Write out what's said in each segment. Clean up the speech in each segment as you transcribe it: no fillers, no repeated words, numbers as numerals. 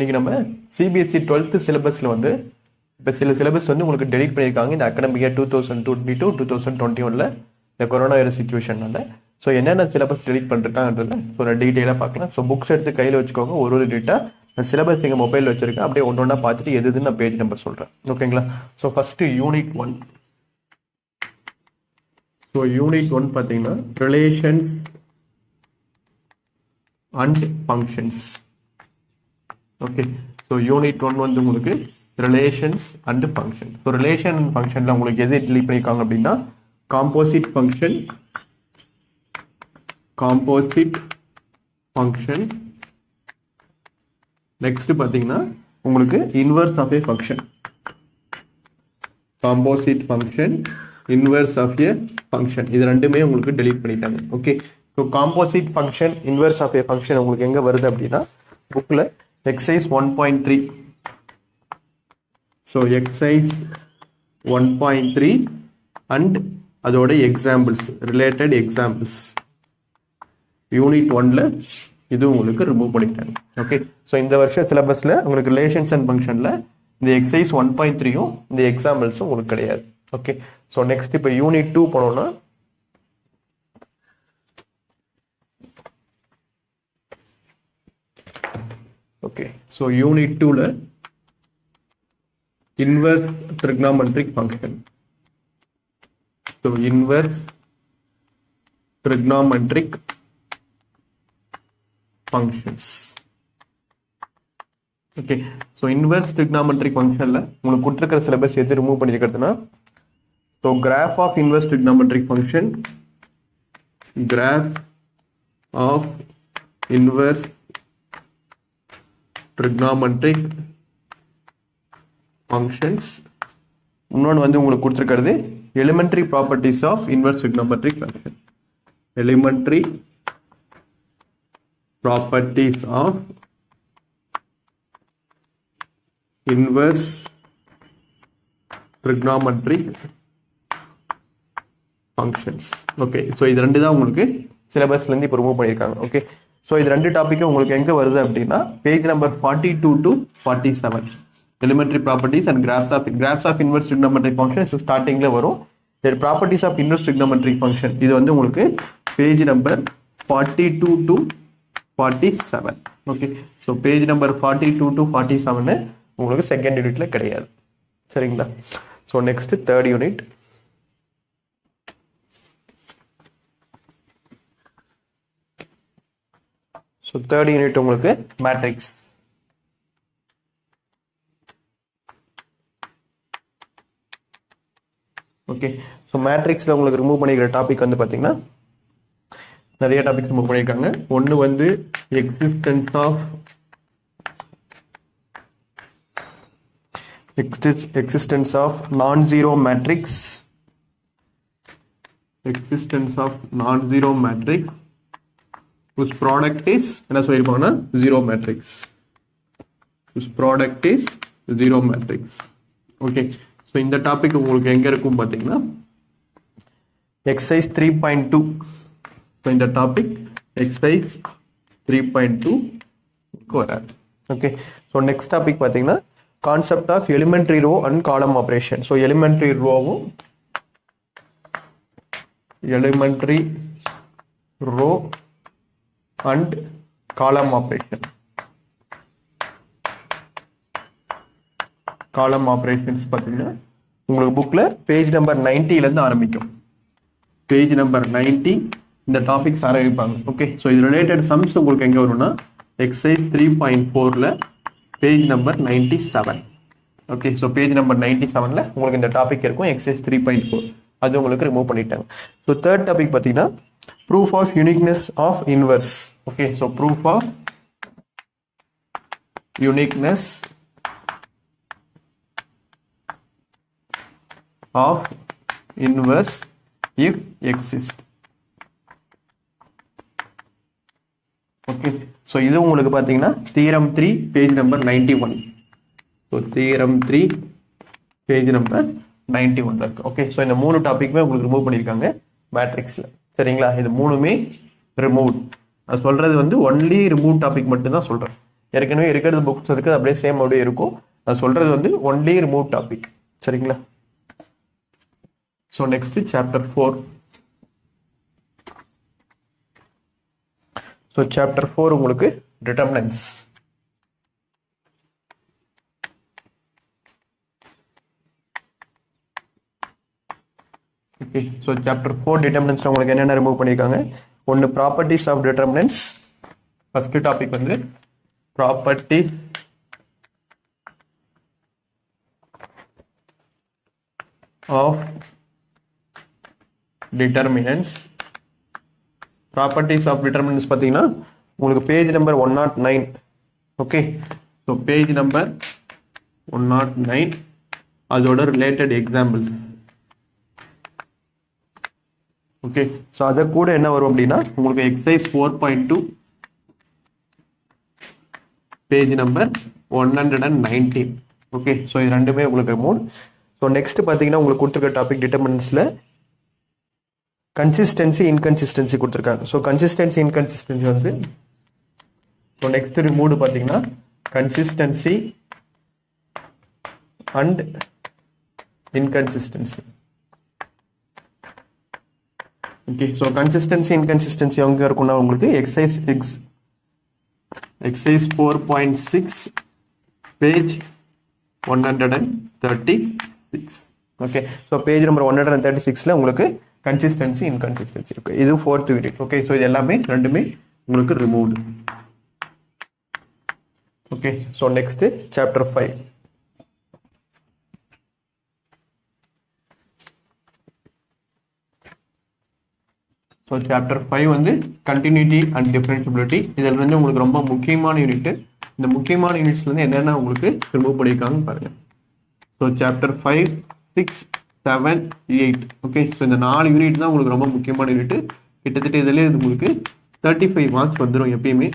இன்னைக்கு நம்ம CBSE 12th சிலபஸில் வந்து இப்போ சில சிலபஸ் வந்து உங்களுக்கு டெலிட் பண்ணியிருக்காங்க இந்த அகாடமிக் இயர் 2022-2021 இந்த கொரோனா வைரஸ் சுச்சுவேஷனால. ஸோ என்னென்ன சிலபஸ் டெலிட் பண்ணிருக்காங்கன்றத ஸோ நான் டீட்டெயிலாக பார்க்கலாம். ஸோ புக்ஸ் எடுத்து கையில் வச்சுக்கோங்க. ஒரு டேட்டாக நான் சிலபஸ் எங்கள் மொபைலில் வச்சிருக்கேன். அப்படியே ஒன்று ஒன்றா பார்த்துட்டு எதுன்னு நான் பேஜ் நம்பர் சொல்கிறேன். ஓகேங்களா? So first unit 1. So unit 1 பார்த்தீங்கன்னா relations and functions. Okay, so unit 1 வந்து உங்களுக்கு relations and function. So relation and ஃபங்க்ஷனில் உங்களுக்கு எது டெலிட் பண்ணியிருக்காங்க அப்படின்னா காம்போசிட் ஃபங்க்ஷன், நெக்ஸ்ட் பார்த்தீங்கன்னா உங்களுக்கு inverse of a function, composite function, inverse of a function. இது ரெண்டுமே உங்களுக்கு டெலிட் பண்ணிட்டாங்க. Okay, so composite function, inverse of a function உங்களுக்கு எங்கே வருது அப்படின்னா புக்கில் exercise 1.3. so exercise 1.3 and அதோட எக்ஸாம்பிள்ஸ், ரிலேட்டட் எக்ஸாம்பிள்ஸ் யூனிட் 1ல இது உங்களுக்கு ரிமூவ் பண்ணிட்டாங்க. ஓகே, ஸோ இந்த வருஷம் சிலபஸில் உங்களுக்கு ரிலேஷன்ஸ் அண்ட் ஃபங்க்ஷனில் இந்த எக்ஸசைஸ் 1.3யும் இந்த எக்ஸாம்பிள்ஸும் உங்களுக்கு கிடையாது. ஓகே, ஸோ நெக்ஸ்ட் இப்போ யூனிட் 2 போனோம்னா ஓகே, ஸோ யூனிட் 2ல inverse trigonometric function. So inverse trigonometric functions. Okay, so inverse trigonometric ஃபங்க்ஷனில் உங்களுக்கு கொடுத்துருக்கிற சிலபஸ் எது ரிமூவ் பண்ணியிருக்கிறதுனா so graph of inverse trigonometric function, graph of inverse trigonometric functions. இன்னொன்று வந்து உங்களுக்கு கொடுத்துருக்கிறது elementary properties of inverse trigonometric function, elementary properties of inverse trigonometric functions. Okay, so இது ரெண்டு தான் உங்களுக்கு சிலபஸ்லேருந்து இப்போ ரிமூவ் பண்ணியிருக்காங்க. ஓகே, ஸோ இது ரெண்டு டாப்பிக்கும் உங்களுக்கு எங்கே வருது அப்படின்னா page number 42 to 47 elementary properties and graphs of inverse trigonometric function ஸ்டார்டிங்கில் வரும். Properties of inverse trigonometric function இது வந்து உங்களுக்கு page number 42 to 47. Okay, so page number 42 to 47 உங்களுக்கு செகண்ட் யூனிட்ல கிடையாது. சரிங்களா? So next third unit. So third unit உங்களுக்கு மேட்ரிக்ஸ். ஓகே, ஸோ மேட்ரிக்ஸில் உங்களுக்கு ரிமூவ் பண்ணிக்கிற டாபிக் வந்து பார்த்தீங்கன்னா நிறைய டாபிக்ஸ் ரிமூவ் பண்ணியிருக்காங்க. ஒன்று வந்து existence of non zero matrix, whose product is என்ன சொல்லியிருப்பாங்கன்னா zero matrix, whose product is zero matrix. Okay, so இந்த டாபிக் உங்களுக்கு எங்கே இருக்கும் பார்த்தீங்கன்னா எக்ஸசைஸ் 3.2. ஸோ இந்த டாபிக் எக்ஸசைஸ் 3.2 வராது. ஓகே, ஸோ நெக்ஸ்ட் டாபிக் பார்த்தீங்கன்னா concept of elementary row and column operation. So elementary ரோவும் elementary row and column operation. Column operations பார்த்தீங்கன்னா உங்களுக்கு புக்கில் பேஜ் நம்பர் 90லேருந்து ஆரம்பிக்கும். பேஜ் நம்பர் 90 இந்த டாபிக்ஸ் ஆரம்பிப்பாங்க. ஓகே, ஸோ இது ரிலேட்டட் சம்ஸ் உங்களுக்கு எங்கே வரும்னா எக்ஸசைஸ் 3.4ல் page number 97. Okay, so page number 97ல் உங்களுக்கு இந்த டாபிக் இருக்கும் எக்ஸசைஸ் 3.4. அது உங்களுக்கு ரிமூவ் பண்ணிட்டாங்க. ஸோ தேர்ட் டாபிக் பார்த்தீங்கன்னா proof of uniqueness of inverse. Okay, so proof of uniqueness of inverse if exist. Okay, so இது உங்களுக்கு பார்த்தீங்கன்னா theorem 3 page number 91. so theorem 3 page number 91 இருக்கு. ஓகே, ஸோ இந்த மூணு டாபிக்மே உங்களுக்கு ரிமூவ் பண்ணியிருக்காங்க மேட்ரிக்ஸில். சரிங்களா? இது மூணுமே ரிமூவ். நான் சொல்றது வந்து ஒன்லி ரிமூவ் டாபிக் மட்டும் தான் சொல்றேன். ஏற்கனவே இருக்கிறது புக்ஸ் இருக்குது அப்படியே சேம் அப்படியே இருக்கும். நான் சொல்கிறது வந்து ஒன்லி ரிமூவ் டாபிக். சரிங்களா? So next chapter 4. So chapter 4 உங்களுக்கு டிட்டர்மினன்ட்ஸ். ஓகே, ஸோ சாப்டர் 4 டிட்டர்மினன்ட்ஸ்ல உங்களுக்கு என்னென்ன ரிமூவ் பண்ணியிருக்காங்க? ஒன்று properties of determinants. First topic வந்து properties of determinants. Properties of determinants பார்த்தீங்கன்னா உங்களுக்கு page number 109. Okay, so page number 109 அதோட ரிலேட்டட் எக்ஸாம்பிள்ஸ். ஓகே, ஸோ அதை கூட என்ன வரும் அப்படின்னா உங்களுக்கு exercise 4.2 page number 119. Okay, so இது ரெண்டுமே உங்களுக்கு ரிமூவ். ஸோ நெக்ஸ்ட் பார்த்தீங்கன்னா உங்களுக்கு கொடுத்துருக்க டாபிக் டிட்டர்மினன்ட்ஸில் கன்சிஸ்டன்சி இன்கன்சிஸ்டன்சி கொடுத்துருக்காங்க. ஸோ கன்சிஸ்டன்சி இன்கன்சிஸ்டன்சி வந்து ஸோ நெக்ஸ்ட் ரிமூவ் பார்த்தீங்கன்னா consistency and inconsistency. Okay, so consistency inconsistency எங்கே இருக்குன்னா உங்களுக்கு exercise 4.6 page 136. Okay, so page number 136ல உங்களுக்கு கன்சிஸ்டன்சி இன்கன்சிஸ்டன்சி இருக்கு. இது 4th யூனிட். ஓகே, ஸோ இது எல்லாமே ரெண்டுமே உங்களுக்கு removed. Okay, so next chapter 5. So chapter 5 வந்து கண்டினியூட்டி அண்ட் டிஃபரன்ஷியபிலிட்டி. இதில் வந்து உங்களுக்கு ரொம்ப முக்கியமான யூனிட். இந்த முக்கியமான யூனிட்ஸ்லேருந்து என்னென்ன உங்களுக்கு ரிமூவ் பண்ணியிருக்காங்கன்னு பாருங்கள். So chapter 5, 6, 7, 8. ஓகே, ஸோ இந்த 4 யூனிட் தான் உங்களுக்கு ரொம்ப முக்கியமான யூனிட். கிட்டத்தட்ட இதில் உங்களுக்கு 35 மார்க்ஸ் வந்துடும் எப்பயுமே.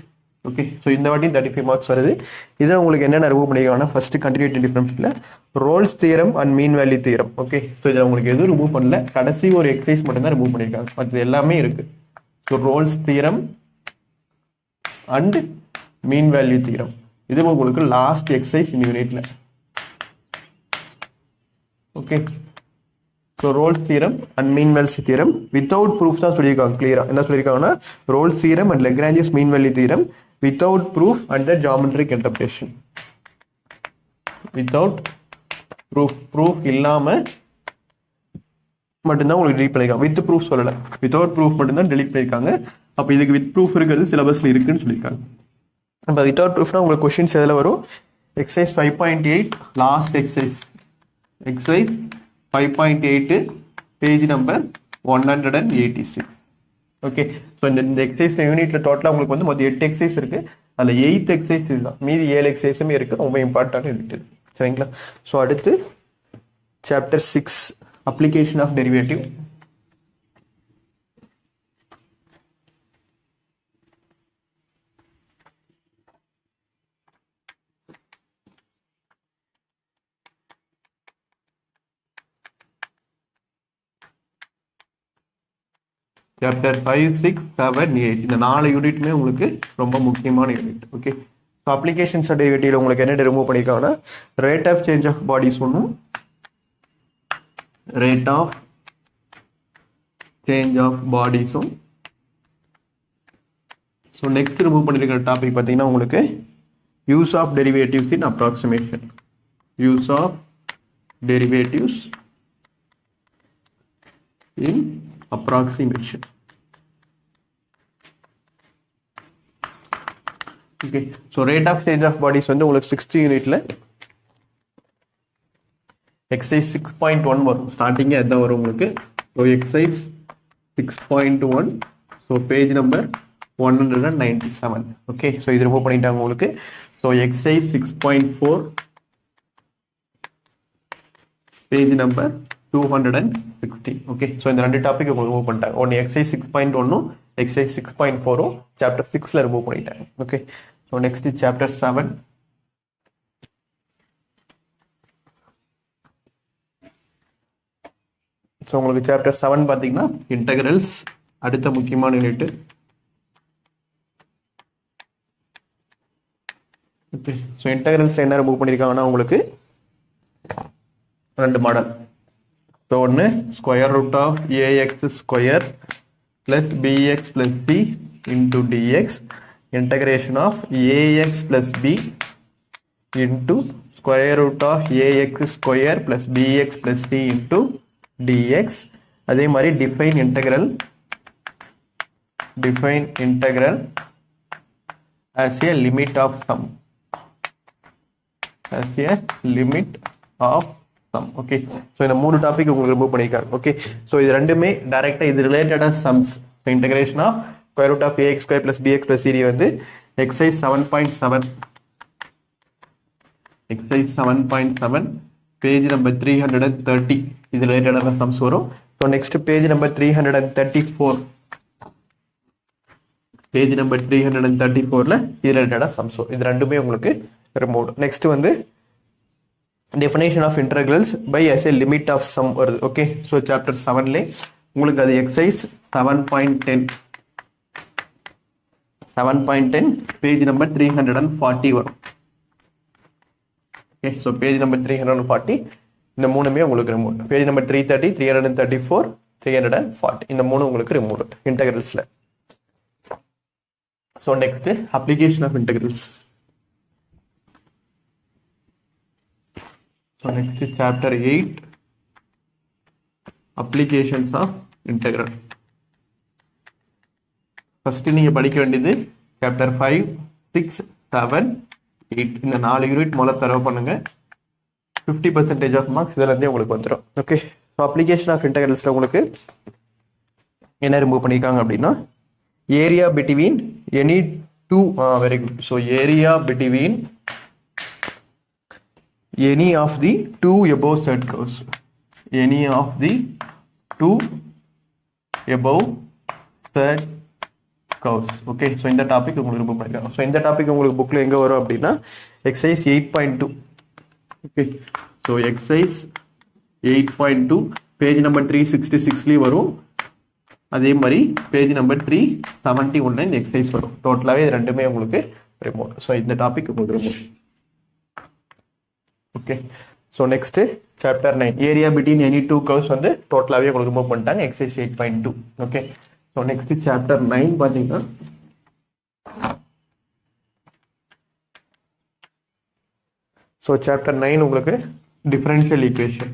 ஓகே, ஸோ இந்த வாட்டி 35 மார்க்ஸ் வருது. இதை உங்களுக்கு என்னென்ன ரிமூவ் பண்ணியிருக்காங்கன்னா first continuity differential Rolle's theorem and mean value theorem. Okay, so இதில் உங்களுக்கு எதுவும் ரிமூவ் பண்ணல, கடைசி ஒரு எக்ஸசைஸ் மட்டும்தான் ரிமூவ் பண்ணியிருக்காங்க. மற்றது எல்லாமே இருக்கு. So Rolle's theorem and mean value theorem இது உங்களுக்கு லாஸ்ட் எக்ஸசைஸ் இந்த யூனிட்ல. Okay, so Rolle's theorem and mean value theorem without proof தான் சொல்லியிருக்காங்க. கிளியரா என்ன சொல்லியிருக்காங்கன்னா Rolle's theorem and Lagrange's mean value theorem without proof and the geometric interpretation. Without proof இல்லாம மட்டும்தான் உங்களுக்கு delete பண்ணிருக்காங்க. with proof சொல்லல, without proof மட்டும்தான் delete பண்ணிருக்காங்க. அப்ப இதுக்கு with proof இருக்கிறது சிலபஸ்ல இருக்குன்னு சொல்லியிருக்காங்க. அப்ப without proofனா உங்களுக்கு கொஸ்டின்ஸ் எதுல வரும்? exercise 5.8 last exercise 5.8 page number 186. Okay, so இந்த எக்ஸசைஸ் யூனிட்ல டோட்டலாக உங்களுக்கு வந்து மொத்தம் 8 எக்ஸசைஸ் இருக்கு. அதில் 8th எக்ஸசைஸ் இதுதான். மீதி 7 எக்ஸசைஸுமே இருக்கு. ரொம்ப இம்பார்ட்டன்ட் யூனிட். சரிங்களா? ஸோ அடுத்து chapter 6 application of derivative. Chapter 5, 6, 7, 8 இந்த 4 யூனிட்டுமே உங்களுக்கு ரொம்ப முக்கியமான யூனிட். ஓகே, ஸோ அப்ளிகேஷன்ஸ் டெரிவேட்டிவ்ல உங்களுக்கு என்ன ரிமூவ் பண்ணியிருக்காங்கன்னா rate of change of bodies ஒன்றும் ரேட் ஆஃப் சேஞ்ச் ஆஃப் பாடிஸும். ஸோ நெக்ஸ்ட் ரிமூவ் பண்ணியிருக்கிற டாபிக் பார்த்தீங்கன்னா உங்களுக்கு use of derivatives in approximation. Use of derivatives in approximation. Okay, so rate of change of bodies வந்து உங்களுக்கு 6th யூனிட்ல exercise 6.1 வரும். Starting எதான் வரும் உங்களுக்கு? so exercise 6.1 so page number 197. okay, so இது ரிமூவ் பண்ணிட்டாங்க உங்களுக்கு. so exercise 6.4 page number 260. Okay, so இந்த 2 டாபிக் உங்களுக்கு ரிமூவ் பண்ணிட்டாங்க. ஒன்று எக்ஸசைஸ் 6.1 எக்ஸசைஸ் 6.4 சாப்டர் 6ல ரிமூவ் பண்ணிட்டாங்க. Okay, so next chapter 7. So உங்களுக்கு சாப்டர் 7 பார்த்தீங்கன்னா இன்டெகிரல்ஸ் அடுத்த முக்கியமான யூனிட். ஸோ இன்டெகிரல்ஸ் என்ன ரிமூவ் பண்ணியிருக்காங்கன்னா உங்களுக்கு ரெண்டு மாடல். ஸோ ஒன்று square root of a x square plus b x plus c into d x integration of ax plus b into square root of ax square plus bx plus c into dx. அதே மாதிரி define integral as a limit of sum, okay. So இந்த மூணு topic உங்களுக்கு remove பண்ணிருக்காங்க. Okay, so இது ரெண்டுமே டைரக்டா இது ரிலேட்டடா sums. Integration of square root of ax square plus bx plus c வந்து exercise 7.7 பேஜ் நம்பர் 330 இது ரிலேட்டடான சம்ஸ் வரும். ஸோ நெக்ஸ்ட் பேஜ் நம்பர் 334 இது ரிலேட்டடா சம்ஸ் வரும். இது ரெண்டுமே உங்களுக்கு ரிமூவ். நெக்ஸ்ட் வந்து definition of integrals by as a limit of sum வருது. ஓகே, ஸோ சாப்டர் 7ல உங்களுக்கு அது எக்ஸசைஸ் 7.10 பேஜ் நம்பர் 340 வரும். ஓகே, ஸோ பேஜ் நம்பர் 340 இந்த மூணுமே உங்களுக்கு ரிமூவ். பேஜ் நம்பர் 330, 334, 340 இந்த மூணு உங்களுக்கு ரிமூவ் இன்டெகிரல்ஸ்ல. So next application of integrals. So next is chapter 8 applications of integral. First நீங்க படிக்க வேண்டியது chapter 5, 6, 7, 8 இந்த 4 யூனிட் முதல்ல தரவு பண்ணுங்க. 50% of marks இதுல இருந்தே உங்களுக்கு வந்துரும். ஓகே, ஸோ அப்ளிகேஷன் ஆஃப் இன்டெகிரல்ஸ்ல உங்களுக்கு என்ன ரிமூவ் பண்ணிருக்காங்க அப்படின்னா area between any two. Very good. So area between any of the two above said curves, any of the two above said curves. Okay, so இந்த டாபிக் உங்களுக்கு book பண்ணிருக்காங்க. So இந்த topic உங்களுக்கு புக்ல எங்க வரும் அப்படின்னா exercise 8.2. Okay, so exercise 8.2 page number 366 வரும். அதே மாதிரி பேஜ் நம்பர் 371 இந்த எக்ஸசைஸ் வரும். டோட்டலாவே இது ரெண்டுமே உங்களுக்கு ரிமூவ். ஸோ இந்த டாபிக் உங்களுக்கு remove. Okay, so next chapter 9 area between any two curves வந்து டோட்டலாகவே உங்களுக்கு ரிமூவ் பண்ணிட்டாங்க. Exercise 8.2. Okay, so next chapter 9 பார்த்தீங்கன்னா ஸோ சாப்டர் 9 உங்களுக்கு differential equation.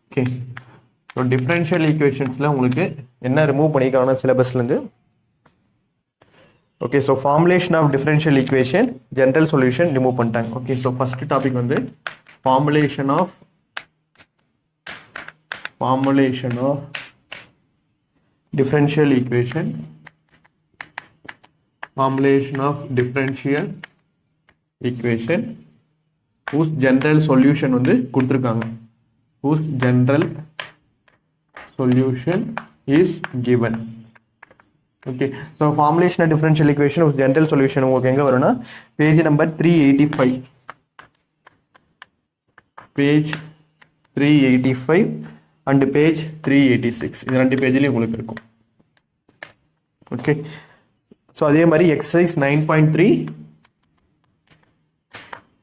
Okay, so differential ஈக்குவேஷன்ஸில் உங்களுக்கு என்ன ரிமூவ் பண்ணியிருக்காங்கன்னா சிலபஸ்லேருந்து. Okay, so formulation of differential equation general solution remove பண்ணிட்டாங்க. ஓகே, ஸோ ஃபர்ஸ்ட் டாபிக் வந்து formulation of differential equation. whose general solution வந்து கொடுத்துருக்காங்க. whose general solution is given. Okay, so formulation of differential equation general solution உங்களுக்கு எங்கே வரும்னா page number 385 and page 386 இது ரெண்டு பேஜ்லேயும் உங்களுக்கு இருக்கும். ஓகே, ஸோ அதே மாதிரி எக்ஸசைஸ் 9.3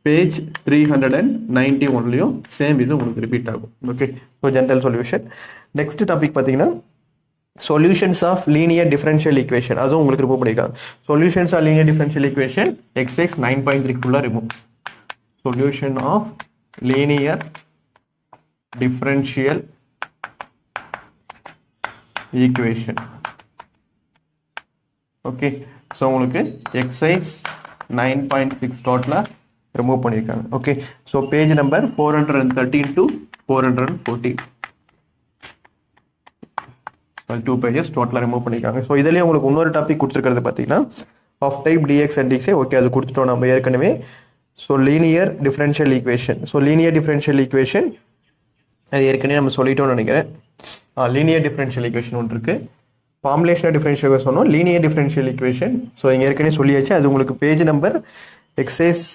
பேஜ் 391லையும் சேம் இது உங்களுக்கு ரிப்பீட் ஆகும். Okay, so general solution. Next topic பார்த்தீங்கன்னா solutions of linear differential equation. அதுவும் உங்களுக்கு ரிமூவ் பண்ணிருக்காங்க. Solutions of linear differential equation exercise 9.3 குள்ள remove. Solution of linear differential equation. Okay, so உங்களுக்கு எக்ஸசைஸ் 9.6 டோட்டலாக ரிமூவ் பண்ணியிருக்காங்க. Okay, so page number 413 to 414 2 pages டோட்டலாக remove பண்ணியிருக்காங்க. ஸோ இதுலேயே உங்களுக்கு இன்னொரு டாபிக் கொடுத்துருக்கிறது பார்த்தீங்கன்னா ஆஃப் டைப் டிஎக்ஸ் அண்ட் டிஎக்ஸே. ஓகே, அது கொடுத்துட்டோம் நம்ம ஏற்கனவே. So linear differential equation. So linear differential equation அது ஏற்கனவே நம்ம சொல்லிட்டோம்னு நினைக்கிறேன். லீனியர் டிஃபரன்ஷியல் ஈக்குவேஷன் ஒன்று இருக்குது. ஃபார்முலேஷன் டிஃபரன்ஷியல் ஈக்குவேஷன் சொன்னோம். லீனியர் டிஃபரன்ஷியல் ஈக்குவேஷன் ஸோ இங்கே ஏற்கனவே சொல்லியாச்சு. அது உங்களுக்கு page number exercise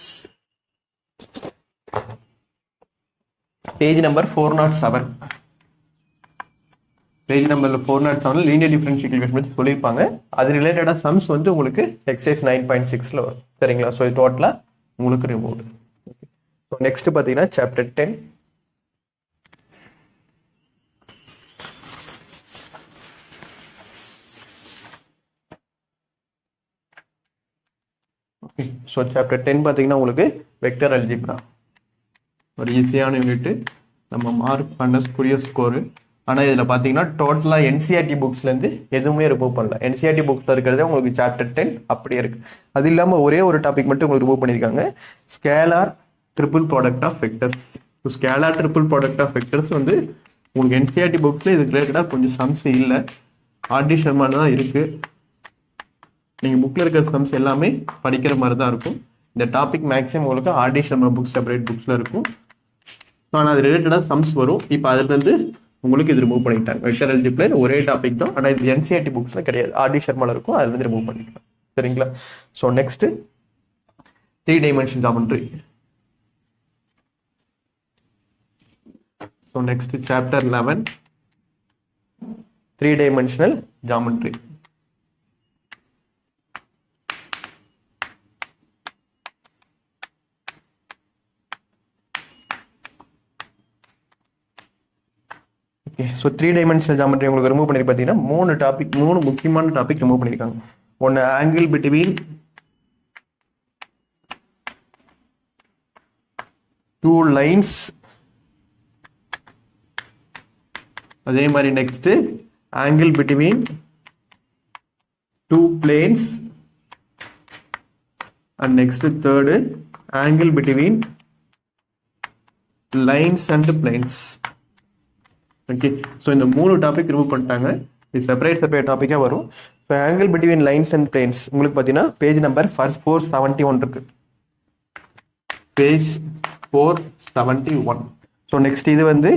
page number 407 page number 407 linear differential equation பற்றி சொல்லியிருப்பாங்க. அது ரிலேட்டடாக சம்ஸ் வந்து உங்களுக்கு எக்ஸசைஸ் 9.6ல வரும். சரிங்களா? ஸோ இது டோட்டலாக உங்களுக்கு ரிமூவ்டு. ஸோ நெக்ஸ்ட் பார்த்தீங்கன்னா சாப்டர் 10. ஓகே, ஸோ சாப்டர் 10 பார்த்தீங்கன்னா உங்களுக்கு வெக்டர் அல்ஜிப்ரா ஒரு ஈஸியான யூனிட்டு, நம்ம மார்க் பண்ணக்கூடிய ஸ்கோரு. ஆனால் இதில் பார்த்தீங்கன்னா டோட்டலாக என்சிஆர்டி புக்ஸ்லேருந்து எதுவுமே ரிமூவ் பண்ணல. என்சிஆர்டி புக்ஸில் இருக்கிறதே உங்களுக்கு சாப்டர் 10 அப்படியே இருக்குது. அது இல்லாமல் ஒரே ஒரு டாபிக் மட்டும் உங்களுக்கு ரிமூவ் பண்ணியிருக்காங்க, scalar triple product of vectors. So scalar triple product of vectors வந்து உங்களுக்கு என்சிஆர்டி புக்ஸில் இது ரிலேட்டடாக கொஞ்சம் சம்ஸ் இல்லை, ஆர்டி ஷர்மாவில் தான் இருக்குது. நீங்கள் புக்கில் இருக்கிற சம்ஸ் எல்லாமே படிக்கிற மாதிரி தான் இருக்கும். இந்த டாபிக் மேக்ஸிமம் உங்களுக்கு ஆர்டி ஷர்மா புக்ஸ் செப்பரேட் புக்ஸில் இருக்கும். ஆனால் அது ரிலேட்டடாக சம்ஸ் வரும். இப்போ அதுலேருந்து உங்களுக்கு இது ரிமூவ் பண்ணிட்டாங்க. வெக்டர் அல்ஜிப்ரா ஒரே டாபிக் தான், ஆனால் இது என்சிஆர்டி புக்ஸில் கிடையாது, ஆர்டி ஷர்மாவில் இருக்கும், அதுலேருந்து ரிமூவ் பண்ணிக்கலாம். சரிங்களா? So next 3 dimension geometry. So next chapter 11 3 dimensional geometry. Okay, so 3 dimensional geometry உங்களுக்கு ரிமூவ் பண்ணி பார்த்தீங்கன்னா 3 முக்கியமான டாபிக் ரிமூவ் பண்ணியிருக்காங்க. ஒன்று ஆங்கிள் பிட்வீன் 2 லைன்ஸ், அதே மாதிரி next angle between 2 planes, and next third angle between lines and planes. Okay, so இந்த 3 topic remove பண்ணிட்டாங்க. இது செப்பரேட் டாப்பிக்காக வரும். So angle between lines and planes உங்களுக்கு பார்த்தீங்கன்னா பேஜ் நம்பர் 471 இருக்கு, பேஜ் 471. ஸோ நெக்ஸ்ட் இது வந்து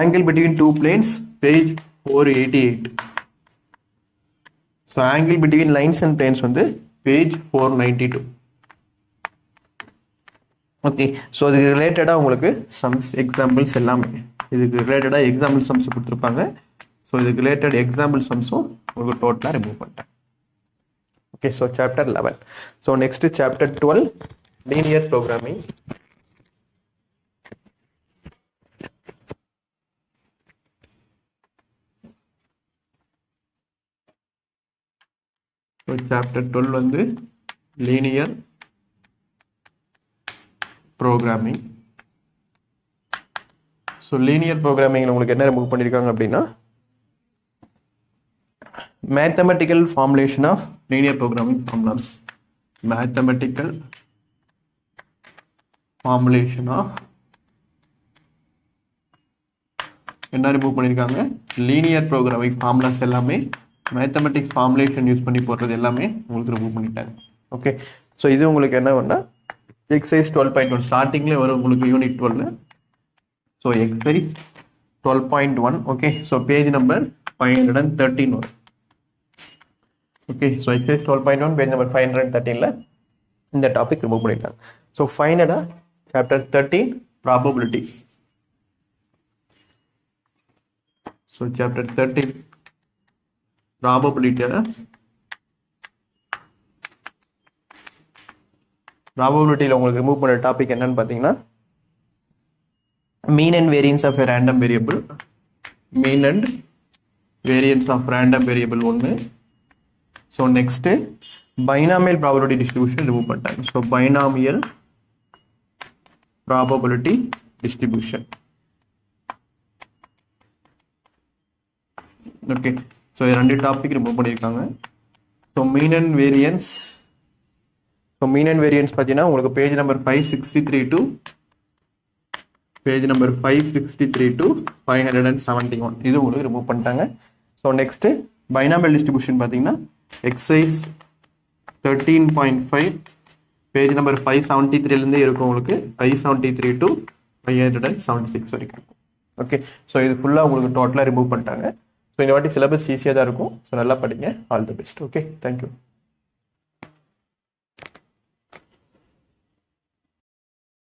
angle between 2 planes, page 488. So angle between lines and planes வந்து பேஜ் 492. ஓகே, ஸோ இதுக்கு ரிலேட்டடாக உங்களுக்கு சம்ஸ் எக்ஸாம்பிள்ஸ் எல்லாமே இதுக்கு ரிலேட்டடாக எக்ஸாம்பிள் சம்ஸ் கொடுத்துருப்பாங்க. ஸோ இதுக்கு ரிலேட்டட் எக்ஸாம்பிள் சம்ஸும் உங்களுக்கு டோட்டலாக ரிமூவ் பண்ணிட்டேன். Okay, so chapter 11. So next chapter 12 linear programming. So chapter 12 வந்து linear programming. So linear programming உங்களுக்கு என்ன ரிமூவ் பண்ணியிருக்காங்க அப்படின்னா mathematical formulation of linear programming problems. Mathematical formulation of என்ன ரிமூவ் பண்ணியிருக்காங்க, லீனியர் ப்ரோக்ராமிங் ஃபார்முலாஸ் எல்லாமே மேத்தமெட்டிக்ஸ் ஃபார்முலேஷன் யூஸ் பண்ணி போடுறது எல்லாமே உங்களுக்கு ரிமூவ் பண்ணிட்டாங்க. ஓகே, ஸோ இது உங்களுக்கு என்ன வேணா எக்ஸசைஸ் 12.1 ஸ்டார்டிங்லேயே வரும் உங்களுக்கு unit 12. So exercise 12.1. Okay, so page number 513 வரும். Okay, so exercise 12.1 page number 513ல இந்த டாபிக் ரிமூவ் பண்ணிட்டாங்க. ஸோ ஃபைனலாக சாப்டர் 13 ப்ராபபிலிட்டி. ஸோ சாப்டர் 13 ப்ராபபிலிட்டியில் உங்களுக்கு ரிமூவ் பண்ண டாபிக் என்னன்னு பார்த்தீங்கன்னா mean and variance of a random variable. Mean and variance of random variable ஒன்று. So next binomial probability distribution remove பண்ணிட்டாங்க. So binomial probability distribution. Okay, so 2 topic remove பண்ணியிருக்காங்க. So mean and variance. So mean and variance பார்த்தீங்கன்னா உங்களுக்கு page number 563 to page number 563 to 571 இது உங்களுக்கு remove பண்ணிட்டாங்க. So next binomial distribution பார்த்தீங்கன்னா exercise 13.5 page number 573லேருந்தே இருக்கும் உங்களுக்கு 573 to 576 வரைக்கும் இருக்கும். ஓகே, ஸோ இது ஃபுல்லாக உங்களுக்கு டோட்டலாக ரிமூவ் பண்ணிட்டாங்க. ஸோ இந்த வாட்டி சிலபஸ் ஈஸியாக தான் இருக்கும். ஸோ நல்லா படிங்க. All the best. Okay, thank you.